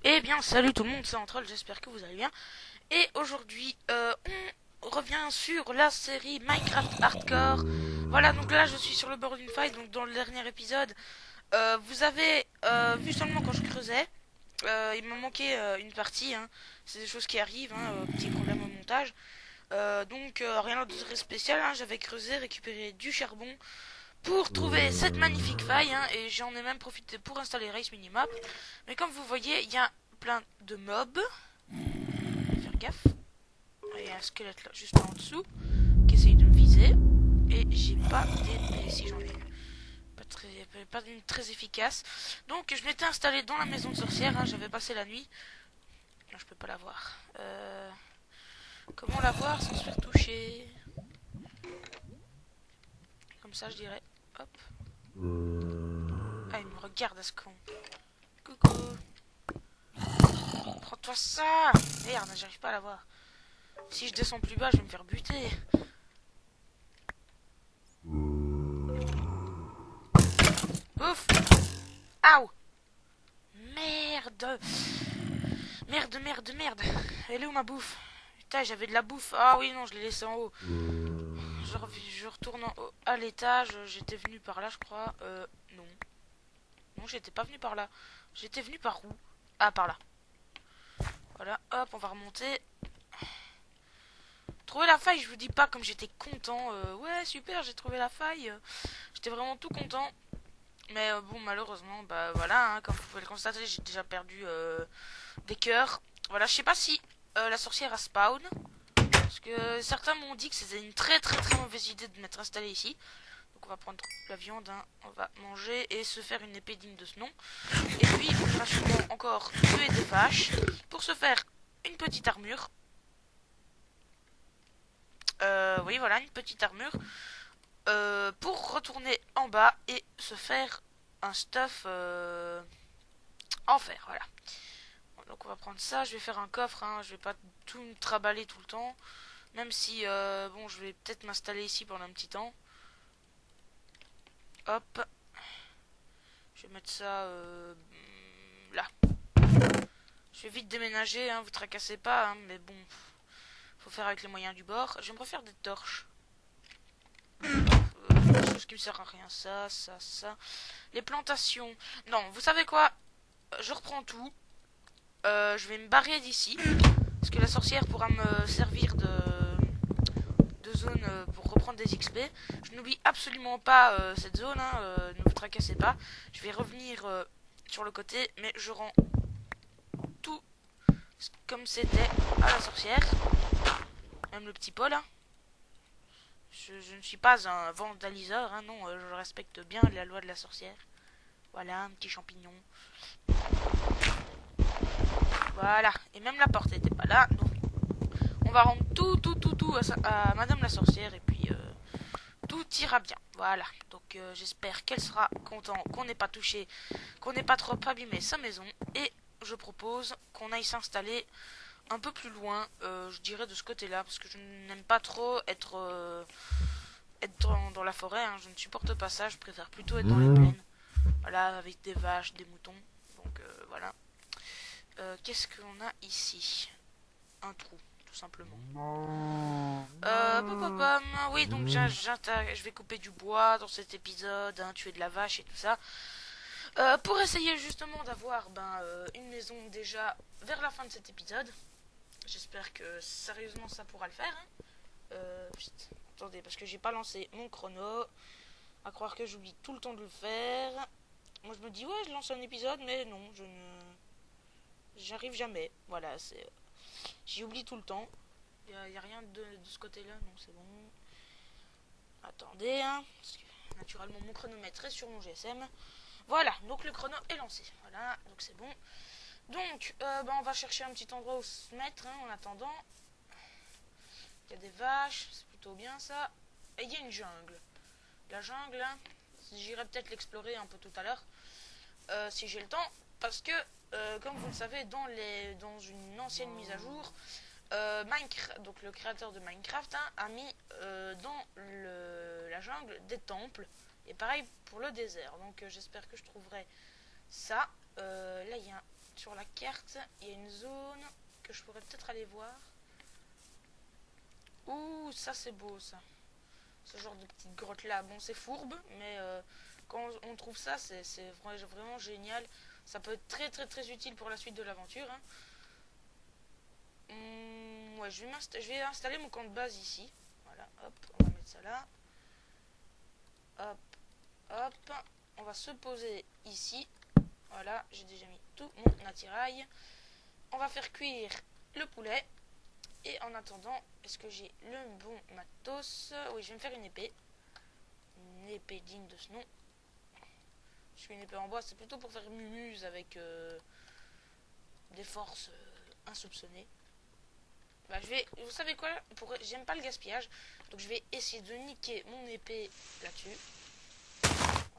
Eh bien, salut tout le monde, c'est Antrol, j'espère que vous allez bien. Et aujourd'hui, on revient sur la série Minecraft Hardcore. Voilà, donc là, je suis sur le bord d'une faille. Donc dans le dernier épisode, vous avez vu seulement quand je creusais. Il m'a manqué une partie, hein. C'est des choses qui arrivent, hein, petit problème au montage. Donc rien de très spécial, hein. J'avais creusé, récupéré du charbon pour trouver cette magnifique faille, hein, et j'en ai même profité pour installer Race Minimap. Mais comme vous voyez, il y a plein de mobs. Faire gaffe. Il y a un squelette là, juste en dessous, qui essaye de me viser. Et j'ai pas d'épée, si j'en ai une. Pas une très efficace. Donc je m'étais installé dans la maison de sorcière, hein, j'avais passé la nuit. Non, je peux pas la voir. Comment la voir sans se faire toucher? Comme ça, je dirais. Hop. Ah, il me regarde à ce con. Coucou. Prends-toi ça. Merde, j'arrive pas à la voir. Si je descends plus bas, je vais me faire buter. Ouf. Aouh. Merde. Merde. Elle est où ma bouffe? Putain, j'avais de la bouffe. Ah oui, non, je l'ai laissé en haut. Je retourne en haut à l'étage. J'étais venu par là, je crois. Non. Non, j'étais pas venu par là. J'étais venu par où? Ah, par là. Voilà, hop, on va remonter. Trouver la faille, je vous dis pas comme j'étais content. Ouais, super, j'ai trouvé la faille. J'étais vraiment tout content. Mais bon, malheureusement, bah voilà, hein, comme vous pouvez le constater, j'ai déjà perdu des cœurs. Voilà, je sais pas si la sorcière a spawn. Parce que certains m'ont dit que c'était une très mauvaise idée de m'être installé ici. Donc on va prendre la viande, hein, on va manger et se faire une épée digne de ce nom. Et puis on ira sûrement encore tuer des vaches pour se faire une petite armure. Oui, voilà, une petite armure. Pour retourner en bas et se faire un stuff en fer, voilà. Donc on va prendre ça, je vais faire un coffre, hein, je vais pas tout me traballer tout le temps. Même si, bon, je vais peut-être m'installer ici pendant un petit temps. Hop. Je vais mettre ça là. Je vais vite déménager, hein, vous tracassez pas, hein, mais bon, faut faire avec les moyens du bord. Je vais me refaire des torches. Des choses qui me servent à rien, ça. Les plantations. Non, vous savez quoi? Je reprends tout. Je vais me barrer d'ici. Parce que la sorcière pourra me servir de zone pour reprendre des XP. Je n'oublie absolument pas cette zone, hein, ne vous tracassez pas. Je vais revenir sur le côté, mais je rends tout comme c'était à la sorcière. Même le petit Paul, hein. Je ne suis pas un vandaliseur, hein, non, je respecte bien la loi de la sorcière. Voilà, un petit champignon. Voilà, et même la porte n'était pas là, donc on va rendre tout à Madame la sorcière, et puis tout ira bien. Voilà, donc j'espère qu'elle sera contente, qu'on n'ait pas touché, qu'on n'ait pas trop abîmé sa maison, et je propose qu'on aille s'installer un peu plus loin, je dirais de ce côté-là, parce que je n'aime pas trop être dans la forêt, hein, je ne supporte pas ça, je préfère plutôt être dans les plaines. Voilà, avec des vaches, des moutons, donc voilà. Qu'est-ce qu'on a ici? Un trou, tout simplement. Oui, donc je vais couper du bois dans cet épisode, hein, tuer de la vache et tout ça. Pour essayer justement d'avoir une maison déjà vers la fin de cet épisode. J'espère que sérieusement ça pourra le faire. Hein. Attendez, parce que j'ai pas lancé mon chrono. À croire que j'oublie tout le temps de le faire. Moi je me dis ouais, je lance un épisode, mais non, j'arrive jamais. Voilà, j'y oublie tout le temps. Y a rien de ce côté-là, non, c'est bon. Attendez, hein, parce que naturellement mon chronomètre est sur mon GSM. Voilà, donc le chrono est lancé. Voilà, donc c'est bon. Donc, on va chercher un petit endroit où se mettre, hein, en attendant. Il y a des vaches, c'est plutôt bien ça. Et il y a une jungle. La jungle, hein, j'irai peut-être l'explorer un peu tout à l'heure, si j'ai le temps, parce que, comme vous le savez, dans une ancienne mise à jour, Minecraft, donc le créateur de Minecraft, hein, a mis dans la jungle, des temples. Et pareil pour le désert. Donc j'espère que je trouverai ça. Là, il y a sur la carte, il y a une zone que je pourrais peut-être aller voir. Ouh, ça c'est beau ça. Ce genre de petite grotte là. Bon, c'est fourbe, mais quand on trouve ça, c'est vraiment génial. Ça peut être très très très utile pour la suite de l'aventure. Hein. Ouais, je vais installer mon camp de base ici. Voilà, hop, on va mettre ça là. Hop, hop. On va se poser ici. Voilà, j'ai déjà mis tout mon attirail. On va faire cuire le poulet. Et en attendant, est-ce que j'ai le bon matos? Oui, je vais me faire une épée. Une épée digne de ce nom. Parce qu'une épée en bois, c'est plutôt pour faire mumuse avec des forces insoupçonnées. Bah, vous savez quoi? J'aime pas le gaspillage. Donc je vais essayer de niquer mon épée là-dessus.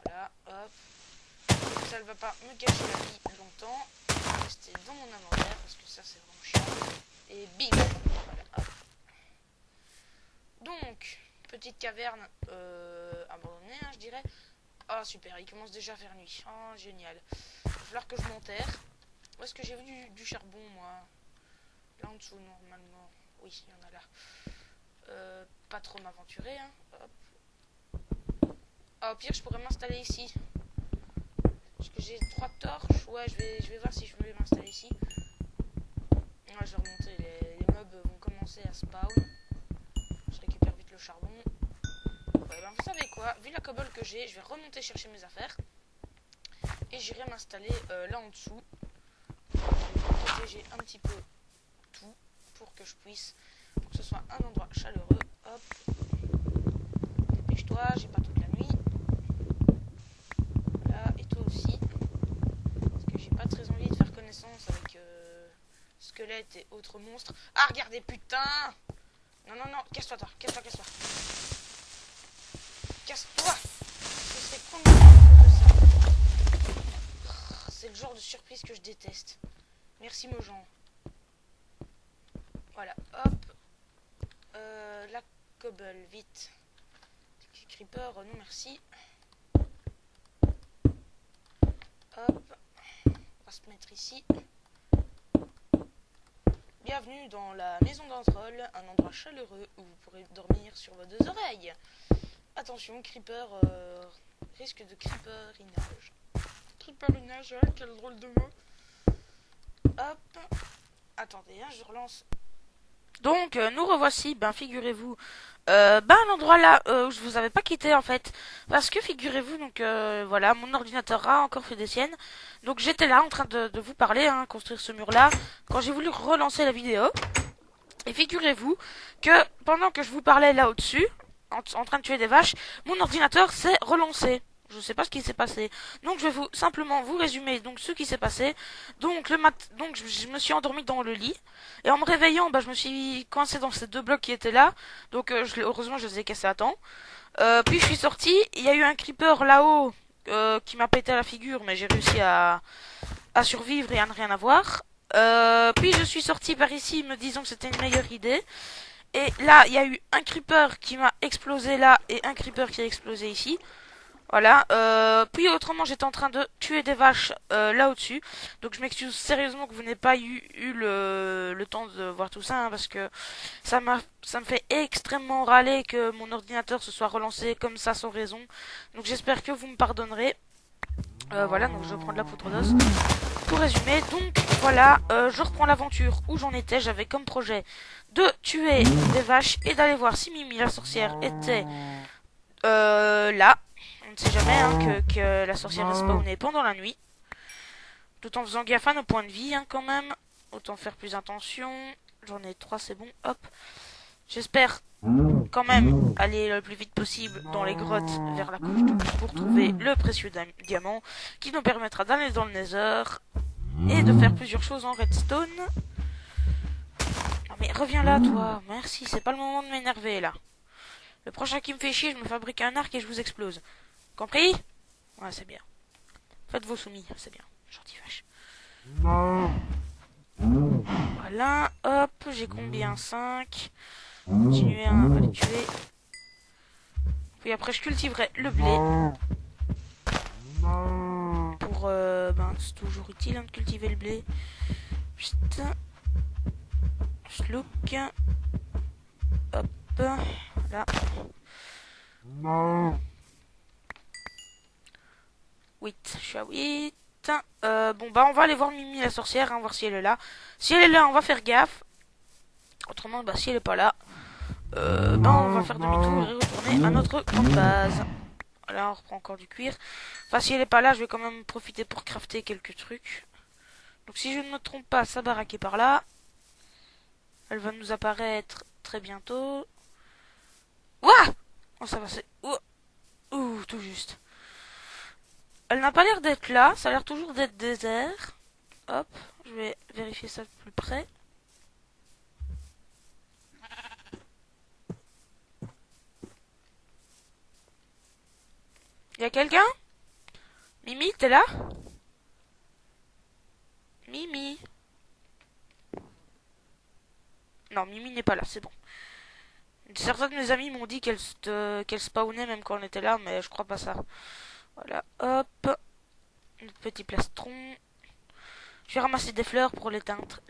Voilà, hop. Ça ne va pas me cacher la vie longtemps. Je vais rester dans mon inventaire parce que ça c'est vraiment chiant. Et bing. Voilà, hop. Donc, petite caverne abandonnée, hein, je dirais. Ah super, il commence déjà à faire nuit. Oh génial. Il va falloir que je m'enterre. Où est-ce que j'ai vu du charbon moi? Là en dessous normalement. Oui, il y en a là. Pas trop m'aventurer. Hein. Hop. Ah, au pire je pourrais m'installer ici. Parce que j'ai 3 torches. Ouais, je vais voir si je peux m'installer ici. Ouais, je vais remonter. Les mobs vont commencer à spawn. Je récupère vite le charbon. Ouais, ben vous savez quoi? Vu la cobble que j'ai, je vais remonter chercher mes affaires. Et j'irai m'installer là en dessous. Je vais protéger un petit peu tout pour que je puisse, pour que ce soit un endroit chaleureux. Hop. Dépêche-toi, j'ai pas toute la nuit. Voilà, et toi aussi. Parce que j'ai pas très envie de faire connaissance avec squelettes et autres monstres. Ah, regardez, putain! Non, non, non, casse-toi, toi, casse-toi, casse-toi. Casse-toi! C'est quoi ça? C'est le genre de surprise que je déteste. Merci, Mojan. Voilà, hop. La cobble, vite. Creeper, non merci. Hop. On va se mettre ici. Bienvenue dans la maison d'un troll, un endroit chaleureux où vous pourrez dormir sur vos 2 oreilles. Attention, creeper risque de creeperinage. Creeperinage, quel drôle de mot. Hop. Attendez, hein, je relance. Donc, nous revoici, ben figurez-vous, à l'endroit là où je vous avais pas quitté en fait. Parce que figurez-vous, donc voilà, mon ordinateur a encore fait des siennes. Donc j'étais là en train de vous parler, hein, construire ce mur là, quand j'ai voulu relancer la vidéo. Et figurez-vous que pendant que je vous parlais là au-dessus, en train de tuer des vaches, mon ordinateur s'est relancé. Je sais pas ce qui s'est passé. Donc je vais simplement vous résumer donc ce qui s'est passé. Donc je me suis endormi dans le lit et en me réveillant, je me suis coincé dans ces 2 blocs qui étaient là. Donc heureusement je les ai cassés à temps. Puis je suis sorti, il y a eu un creeper là-haut qui m'a pété à la figure, mais j'ai réussi à survivre et à ne rien avoir. Puis je suis sorti par ici me disant que c'était une meilleure idée. Et là, il y a eu un creeper qui m'a explosé là et un creeper qui a explosé ici. Voilà. Puis autrement, j'étais en train de tuer des vaches là au-dessus. Donc je m'excuse sérieusement que vous n'ayez pas eu le temps de voir tout ça, hein, parce que ça me fait extrêmement râler que mon ordinateur se soit relancé comme ça sans raison. Donc j'espère que vous me pardonnerez. Voilà, donc je prends de la poudre d'os. Pour résumer, donc voilà, je reprends l'aventure où j'en étais. J'avais comme projet de tuer des vaches et d'aller voir si Mimi la sorcière était là. On ne sait jamais hein, que la sorcière est spawnée pendant la nuit. Tout en faisant gaffe à nos points de vie hein, quand même. Autant faire plus attention. J'en ai 3, c'est bon. Hop. J'espère quand même aller le plus vite possible dans les grottes vers la couche double pour trouver le précieux diamant qui nous permettra d'aller dans le Nether et de faire plusieurs choses en redstone. Non mais reviens là toi, merci, c'est pas le moment de m'énerver là. Le prochain qui me fait chier, je me fabrique un arc et je vous explose. Compris? Ouais, c'est bien. Faites vos soumis, c'est bien. Gentil vache. Voilà, hop, j'ai combien? 5. Continuer à les tuer. Puis après, je cultiverai le blé. Pour, c'est toujours utile hein, de cultiver le blé. Putain. Schlouk. Hop. Voilà. 8. Je suis à 8. Bon, bah, on va aller voir Mimi la sorcière, hein, voir si elle est là. Si elle est là, on va faire gaffe. Autrement, bah, si elle est pas là, on va faire demi-tour et retourner à notre grande base. Là, on reprend encore du cuir. Enfin, si elle est pas là, je vais quand même profiter pour crafter quelques trucs. Donc, si je ne me trompe pas, sa baraque est par là. Elle va nous apparaître très bientôt. Ouah! Oh, ça va, c'est... Ouh, tout juste. Elle n'a pas l'air d'être là. Ça a l'air toujours d'être désert. Hop, je vais vérifier ça de plus près. Y a quelqu'un? Mimi, t'es là? Mimi. Non, Mimi n'est pas là, c'est bon. Certains de mes amis m'ont dit qu'elle spawnait même quand on était là, mais je crois pas ça. Voilà, hop. Notre petit plastron. Je vais ramasser des fleurs pour l'éteindre.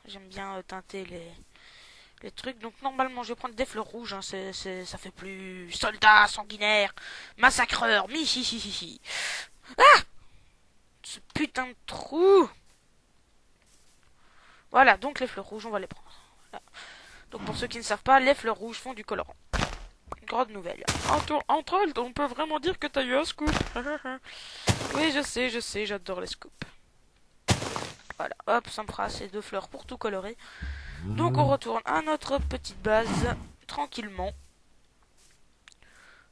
J'aime bien teinter les trucs. Donc normalement, je vais prendre des fleurs rouges. Hein. Ça fait plus soldat, sanguinaire, massacreur, mi. Ah! Ce putain de trou. Voilà, donc les fleurs rouges, on va les prendre. Voilà. Donc pour ceux qui ne savent pas, les fleurs rouges font du colorant. Grande nouvelle. Entre elles, on peut vraiment dire que t'as eu un scoop. Oui, je sais, j'adore les scoops. Voilà, hop, ça me fera ces 2 fleurs pour tout colorer. Donc on retourne à notre petite base, tranquillement.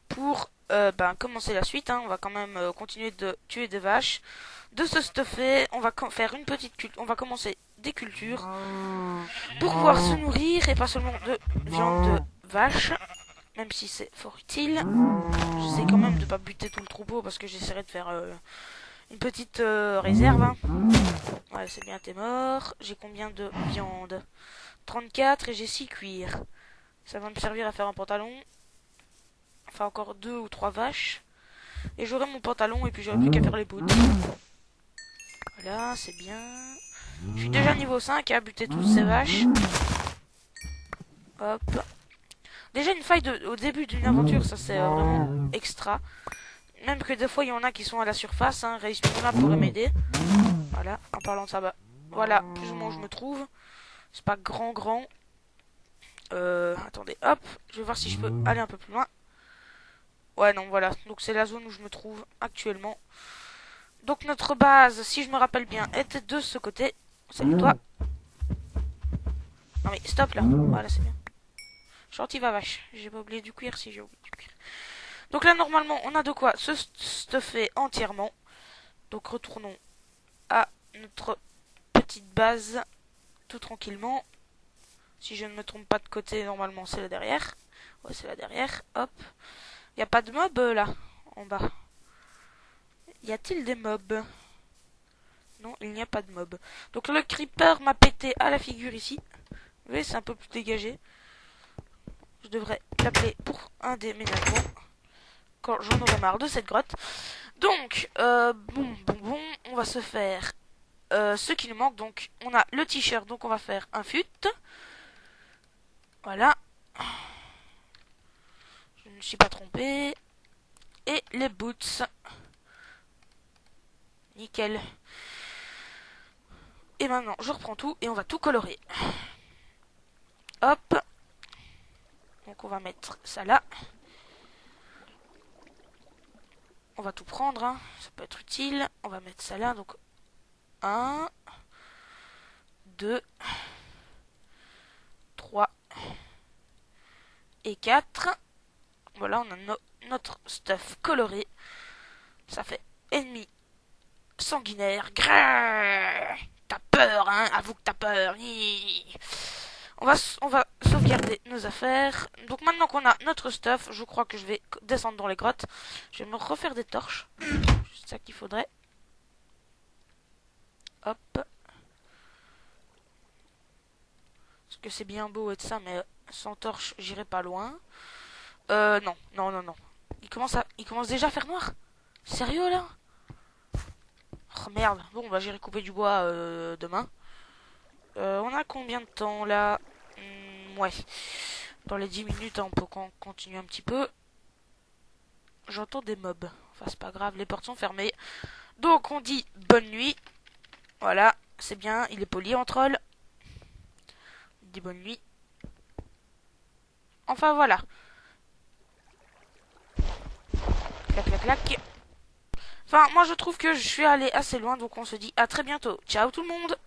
Pour commencer la suite, hein. On va quand même continuer de tuer des vaches. De se stuffer, on va faire une petite on va commencer des cultures. Pour pouvoir se nourrir, et pas seulement de viande de vache. Même si c'est fort utile. J'essaie quand même de pas buter tout le troupeau parce que j'essaierai de faire une petite réserve. Hein. Ouais, c'est bien, t'es mort. J'ai combien de viande? 34 et j'ai 6 cuirs. Ça va me servir à faire un pantalon. Enfin, encore 2 ou 3 vaches. Et j'aurai mon pantalon et puis j'aurai plus qu'à faire les boots. Voilà, c'est bien. Je suis déjà niveau 5 à buter toutes ces vaches. Hop. Déjà une faille au début d'une aventure, ça c'est vraiment extra. Même que des fois il y en a qui sont à la surface, hein, Race Minima pourrait m'aider. Voilà, en parlant de ça, bah voilà, plus ou moins où je me trouve. C'est pas grand. Attendez, hop, je vais voir si je peux aller un peu plus loin. Ouais, non, voilà, donc c'est la zone où je me trouve actuellement. Donc notre base, si je me rappelle bien, était de ce côté. Salut toi. Non mais stop là, voilà c'est bien. Gentil va vache, j'ai pas oublié du cuir si j'ai oublié du cuir. Donc là normalement on a de quoi se stuffer entièrement. Donc retournons à notre petite base tout tranquillement. Si je ne me trompe pas de côté, normalement c'est là derrière. Ouais, c'est là derrière, hop. Y a pas de mobs là, en bas. Y a-t-il des mobs? Non, il n'y a pas de mobs. Donc le creeper m'a pété à la figure ici. Vous voyez, c'est un peu plus dégagé. Je devrais l'appeler pour un déménagement. Quand j'en aurai marre de cette grotte. Donc, bon, on va se faire ce qui nous manque. Donc, on a le t-shirt, donc on va faire un fut. Voilà. Je ne me suis pas trompé. Et les boots. Nickel. Et maintenant, je reprends tout et on va tout colorer. Hop. Donc, on va mettre ça là. On va tout prendre, hein. Ça peut être utile. On va mettre ça là. Donc, 1, 2, 3 et 4. Voilà, on a notre stuff coloré. Ça fait ennemi sanguinaire. T'as peur, hein? Avoue que t'as peur. On va sauvegarder nos affaires. Donc maintenant qu'on a notre stuff, je crois que je vais descendre dans les grottes. Je vais me refaire des torches. C'est ça qu'il faudrait. Hop. Parce que c'est bien beau et de ça, mais sans torche, j'irai pas loin. Non. Il commence déjà à faire noir. Sérieux là? Oh merde. Bon bah j'irai couper du bois demain. On a combien de temps là? Ouais. Dans les 10 minutes, hein, on peut continuer un petit peu. J'entends des mobs. Enfin c'est pas grave, les portes sont fermées. Donc on dit bonne nuit. Voilà, c'est bien, il est poli en troll. Il dit bonne nuit. Enfin voilà. Clac clac clac. Enfin moi je trouve que je suis allé assez loin, donc on se dit à très bientôt. Ciao tout le monde.